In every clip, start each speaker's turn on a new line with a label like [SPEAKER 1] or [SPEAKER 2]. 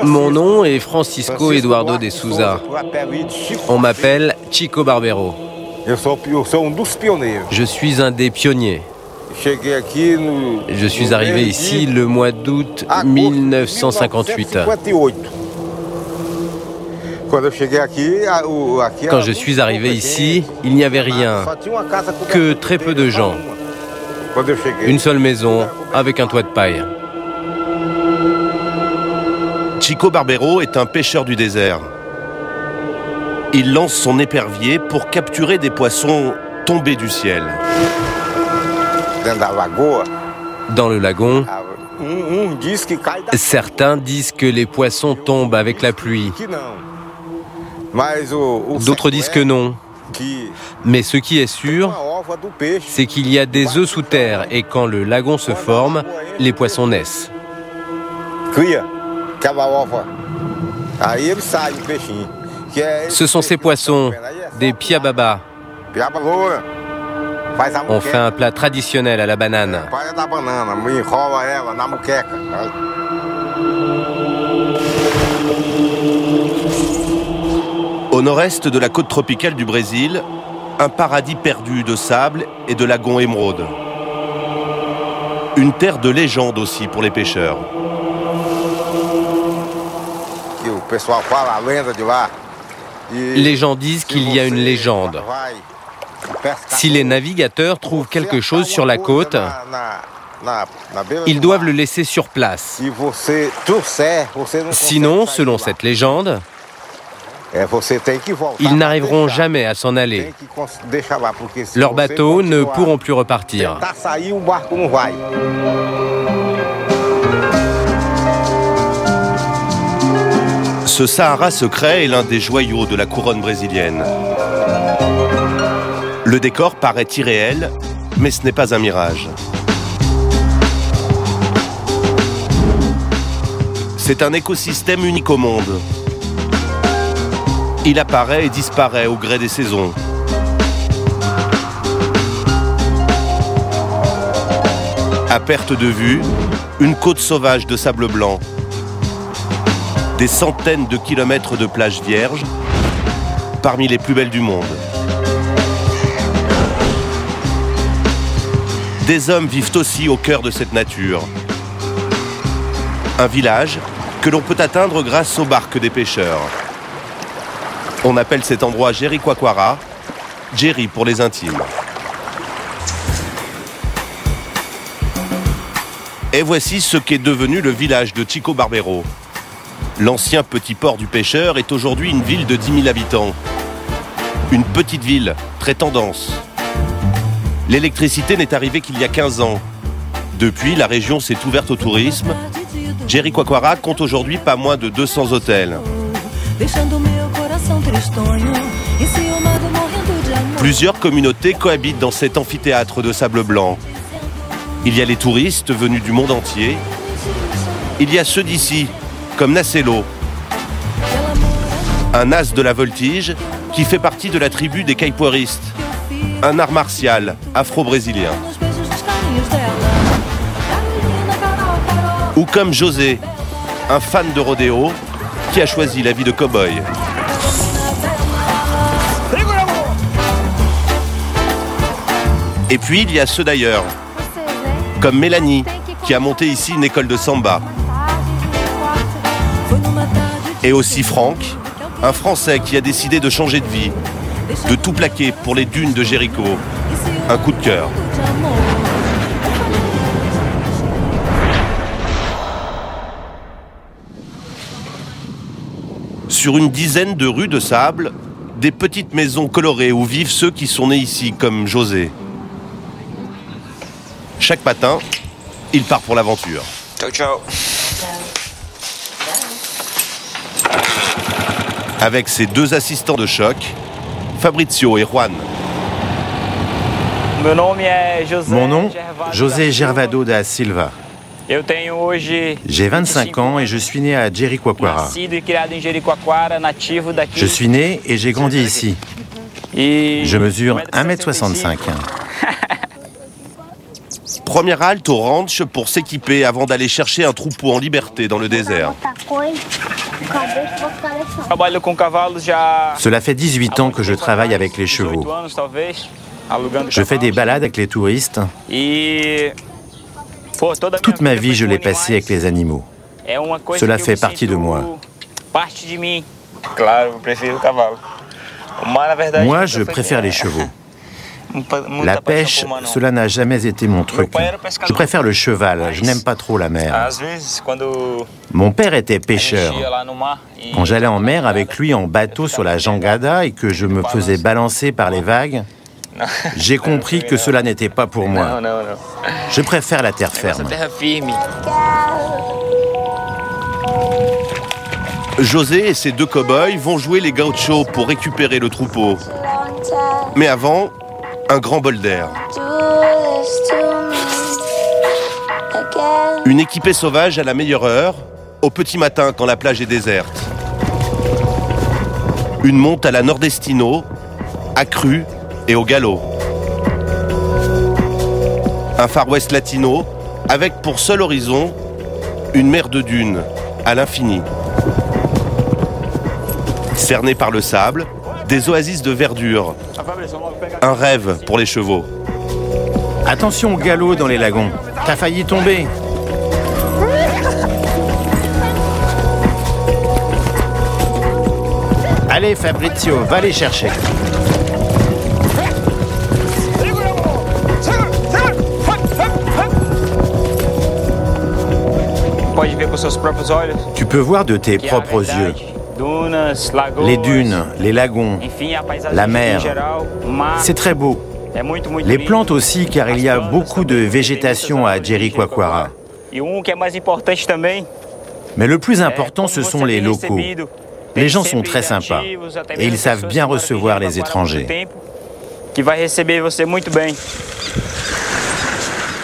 [SPEAKER 1] Mon nom est Francisco Eduardo de Souza. On m'appelle Chico Barbero. Je suis un des pionniers. Je suis arrivé ici le mois d'août 1958. Quand je suis arrivé ici, il n'y avait rien, que très peu de gens. Une seule maison avec un toit de paille.
[SPEAKER 2] Chico Barbero est un pêcheur du désert. Il lance son épervier pour capturer des poissons tombés du ciel.
[SPEAKER 1] Dans le lagon, certains disent que les poissons tombent avec la pluie. D'autres disent que non. Mais ce qui est sûr, c'est qu'il y a des œufs sous terre et quand le lagon se forme, les poissons naissent. Ce sont ces poissons, des piababa. On fait un plat traditionnel à la banane.
[SPEAKER 2] Au nord-est de la côte tropicale du Brésil, un paradis perdu de sable et de lagons émeraudes. Une terre de légende aussi pour les pêcheurs.
[SPEAKER 1] Les gens disent qu'il y a une légende. Si les navigateurs trouvent quelque chose sur la côte, ils doivent le laisser sur place. Sinon, selon cette légende, ils n'arriveront jamais à s'en aller. Leurs bateaux ne pourront plus repartir.
[SPEAKER 2] Ce Sahara secret est l'un des joyaux de la couronne brésilienne. Le décor paraît irréel, mais ce n'est pas un mirage. C'est un écosystème unique au monde. Il apparaît et disparaît au gré des saisons. À perte de vue, une côte sauvage de sable blanc. Des centaines de kilomètres de plages vierges, parmi les plus belles du monde. Des hommes vivent aussi au cœur de cette nature. Un village que l'on peut atteindre grâce aux barques des pêcheurs. On appelle cet endroit Jericoacoara, Jeri pour les intimes. Et voici ce qu'est devenu le village de Chico Barbero. L'ancien petit port du pêcheur est aujourd'hui une ville de 10 000 habitants. Une petite ville, très tendance. L'électricité n'est arrivée qu'il y a 15 ans. Depuis, la région s'est ouverte au tourisme. Jericoacoara compte aujourd'hui pas moins de 200 hôtels. Plusieurs communautés cohabitent dans cet amphithéâtre de sable blanc. Il y a les touristes venus du monde entier. Il y a ceux d'ici, comme Nacelo, un as de la voltige qui fait partie de la tribu des capoeiristes, un art martial afro-brésilien. Ou comme José, un fan de rodéo qui a choisi la vie de cow-boy. Et puis il y a ceux d'ailleurs, comme Mélanie, qui a monté ici une école de samba. Et aussi Franck, un Français qui a décidé de changer de vie, de tout plaquer pour les dunes de Jéricho. Un coup de cœur. Sur une dizaine de rues de sable, des petites maisons colorées où vivent ceux qui sont nés ici, comme José. Chaque matin, il part pour l'aventure.
[SPEAKER 3] Ciao, ciao.
[SPEAKER 2] Avec ses deux assistants de choc, Fabrizio et Juan.
[SPEAKER 4] Mon nom, José Gervado da Silva. J'ai 25 ans et je suis né à Jericoacoara. Je suis né et j'ai grandi ici. Je mesure 1,65 m.
[SPEAKER 2] Première halte au ranch pour s'équiper avant d'aller chercher un troupeau en liberté dans le désert.
[SPEAKER 4] Cela fait 18 ans que je travaille avec les chevaux. Je fais des balades avec les touristes. Toute ma vie, je l'ai passée avec les animaux. Cela fait partie de moi. Moi, je préfère les chevaux. La pêche, cela n'a jamais été mon truc. Je préfère le cheval, je n'aime pas trop la mer. Mon père était pêcheur. Quand j'allais en mer avec lui en bateau sur la jangada et que je me faisais balancer par les vagues, j'ai compris que cela n'était pas pour moi. Je préfère la terre ferme.
[SPEAKER 2] José et ses deux cow-boys vont jouer les gauchos pour récupérer le troupeau. Mais avant, un grand bol d'air. Une équipée sauvage à la meilleure heure, au petit matin quand la plage est déserte. Une monte à la nordestino, accrue et au galop. Un Far West latino, avec pour seul horizon une mer de dunes à l'infini. Cernée par le sable, des oasis de verdure. Un rêve pour les chevaux.
[SPEAKER 4] Attention au galop dans les lagons. T'as failli tomber. Allez Fabrizio, va les chercher. Tu peux voir de tes propres yeux. Les dunes, les lagons, la mer, c'est très beau. Les plantes aussi, car il y a beaucoup de végétation à Jericoacoara. Mais le plus important, ce sont les locaux. Les gens sont très sympas et ils savent bien recevoir les étrangers.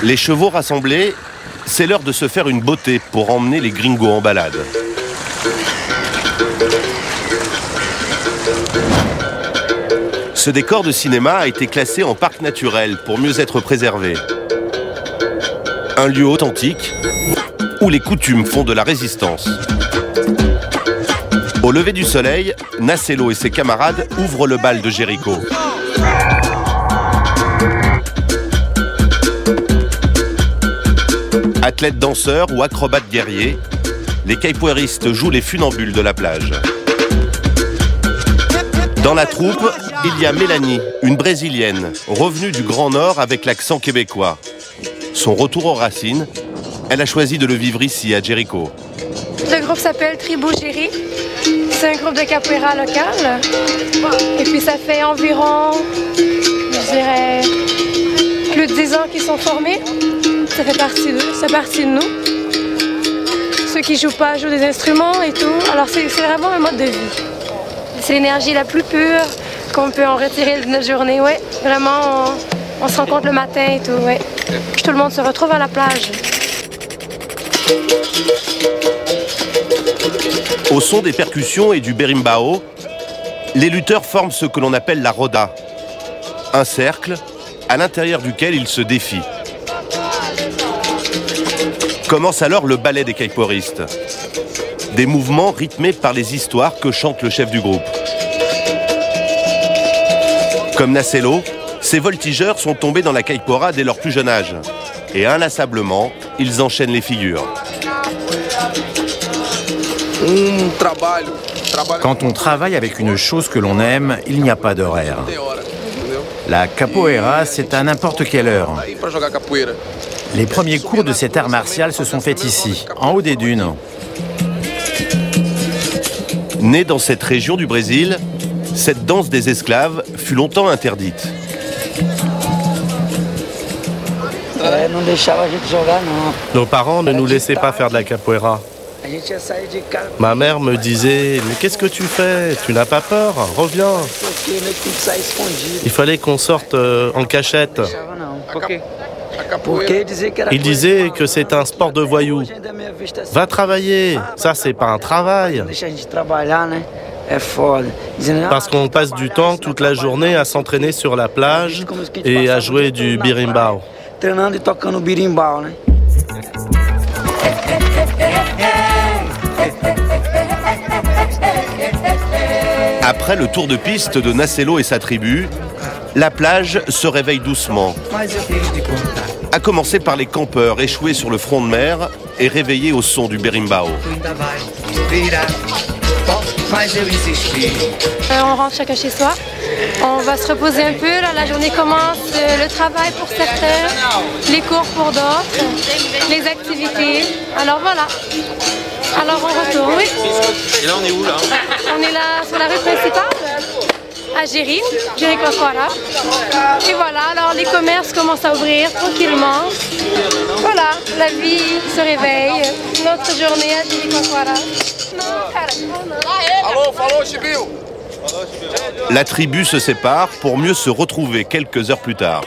[SPEAKER 2] Les chevaux rassemblés, c'est l'heure de se faire une beauté pour emmener les gringos en balade. Ce décor de cinéma a été classé en parc naturel pour mieux être préservé. Un lieu authentique où les coutumes font de la résistance. Au lever du soleil, Nacelo et ses camarades ouvrent le bal de Jéricho. Athlètes danseurs ou acrobates guerriers, les capoeiristes jouent les funambules de la plage. Dans la troupe, il y a Mélanie, une Brésilienne, revenue du Grand Nord avec l'accent québécois. Son retour aux racines, elle a choisi de le vivre ici, à Jéricho.
[SPEAKER 3] Le groupe s'appelle Tribu Jerry. C'est un groupe de capoeira local. Et puis ça fait environ, je dirais, plus de 10 ans qu'ils sont formés. Ça fait partie d'eux, c'est partie de nous. Ceux qui jouent pas jouent des instruments et tout. Alors c'est vraiment un mode de vie. C'est l'énergie la plus pure qu'on peut en retirer de notre journée, ouais. Vraiment, on se rencontre le matin et tout, ouais. Puis tout le monde se retrouve à la plage.
[SPEAKER 2] Au son des percussions et du berimbau, les lutteurs forment ce que l'on appelle la roda, un cercle à l'intérieur duquel ils se défient. Commence alors le ballet des capoeiristes. Des mouvements rythmés par les histoires que chante le chef du groupe. Comme Nacelo, ces voltigeurs sont tombés dans la caipora dès leur plus jeune âge. Et inlassablement, ils enchaînent les figures.
[SPEAKER 4] Quand on travaille avec une chose que l'on aime, il n'y a pas d'horaire. La capoeira, c'est à n'importe quelle heure. Les premiers cours de cet art martial se sont faits ici, en haut des dunes.
[SPEAKER 2] Née dans cette région du Brésil, cette danse des esclaves fut longtemps interdite.
[SPEAKER 5] Nos parents ne nous laissaient pas faire de la capoeira. Ma mère me disait « Mais qu'est-ce que tu fais? Tu n'as pas peur? Reviens !» Il fallait qu'on sorte en cachette. Il disait que c'est un sport de voyous. Va travailler, ça c'est pas un travail. Parce qu'on passe du temps toute la journée à s'entraîner sur la plage et à jouer du berimbau.
[SPEAKER 6] treinando e tocando berimbau, né?
[SPEAKER 2] Après le tour de piste de Nacelo et sa tribu, la plage se réveille doucement. À commencer par les campeurs échoués sur le front de mer et réveillés au son du berimbau.
[SPEAKER 3] On rentre chacun chez soi. On va se reposer un peu. Là, la journée commence. Le travail pour certains, les cours pour d'autres, les activités. Alors voilà. Alors on retourne, oui.
[SPEAKER 7] Et là on est où là?
[SPEAKER 3] On est là sur la rue principale, à Jéricoacoara. Et voilà, alors les commerces commencent à ouvrir tranquillement. Voilà, la vie se réveille. Notre journée à Jéricoacoara.
[SPEAKER 2] La tribu se sépare pour mieux se retrouver quelques heures plus tard.